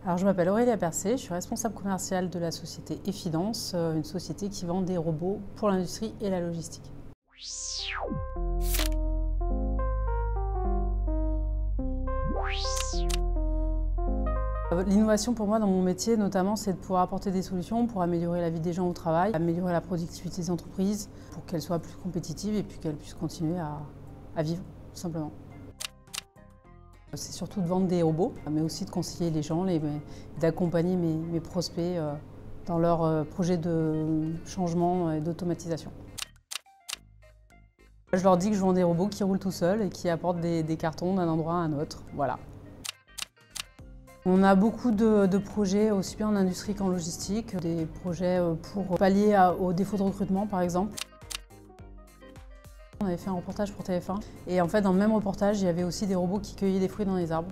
Alors, je m'appelle Aurélia Percé, je suis responsable commerciale de la société Effidence, une société qui vend des robots pour l'industrie et la logistique. L'innovation pour moi dans mon métier notamment, c'est de pouvoir apporter des solutions pour améliorer la vie des gens au travail, améliorer la productivité des entreprises pour qu'elles soient plus compétitives et puis qu'elles puissent continuer à vivre, tout simplement. C'est surtout de vendre des robots, mais aussi de conseiller les gens, d'accompagner mes prospects dans leurs projets de changement et d'automatisation. Je leur dis que je vends des robots qui roulent tout seuls et qui apportent des cartons d'un endroit à un autre. Voilà. On a beaucoup de projets, aussi bien en industrie qu'en logistique, des projets pour pallier aux défauts de recrutement par exemple. On avait fait un reportage pour TF1 et en fait dans le même reportage il y avait aussi des robots qui cueillaient des fruits dans les arbres.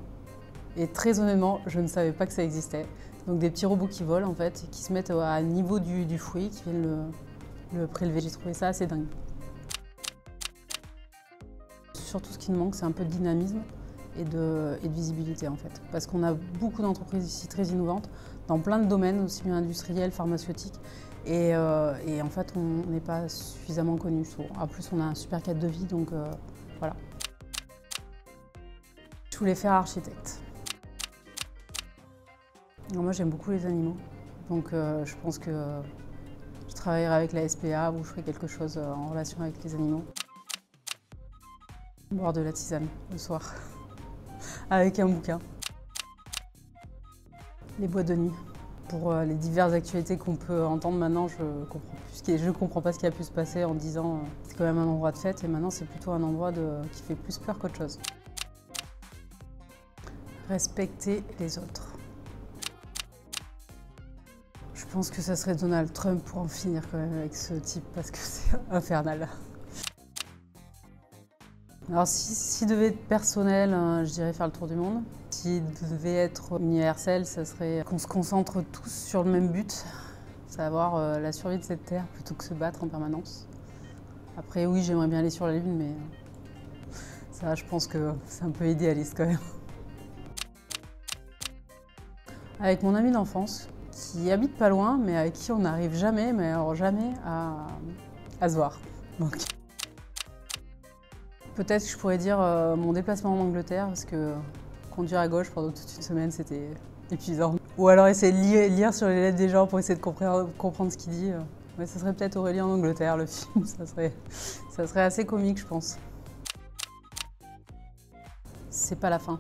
Et très honnêtement, je ne savais pas que ça existait. Donc des petits robots qui volent en fait, qui se mettent à niveau du fruit, qui viennent le prélever. J'ai trouvé ça assez dingue. Surtout ce qui nous manque, c'est un peu de dynamisme et de visibilité en fait. Parce qu'on a beaucoup d'entreprises ici très innovantes dans plein de domaines, aussi bien industriels, pharmaceutiques. Et en fait, on n'est pas suffisamment connus. En plus, on a un super cadre de vie, donc voilà. Je voulais faire architecte. Alors moi, j'aime beaucoup les animaux, donc je pense que je travaillerai avec la SPA ou je ferai quelque chose en relation avec les animaux. Boire de la tisane le soir, avec un bouquin. Les boîtes de nuit. Pour les diverses actualités qu'on peut entendre maintenant, je comprends pas ce qui a pu se passer en 10 ans. C'est quand même un endroit de fête et maintenant c'est plutôt un endroit qui fait plus peur qu'autre chose. Respecter les autres. Je pense que ça serait Donald Trump pour en finir quand même avec ce type parce que c'est infernal. Alors si devait être personnel, je dirais faire le tour du monde. S'il devait être universel, ça serait qu'on se concentre tous sur le même but, savoir la survie de cette terre plutôt que se battre en permanence. Après oui, j'aimerais bien aller sur la Lune, mais ça je pense que c'est un peu idéaliste quand même. Avec mon ami d'enfance, qui habite pas loin, mais avec qui on n'arrive jamais, mais alors jamais à se voir. Donc. Peut-être que je pourrais dire mon déplacement en Angleterre, parce que conduire à gauche pendant toute une semaine, c'était épuisant. Ou alors essayer de lire sur les lettres des gens pour essayer de comprendre ce qu'il dit. Mais ça serait peut-être Aurélie en Angleterre, le film. Ça serait assez comique, je pense. C'est pas la fin.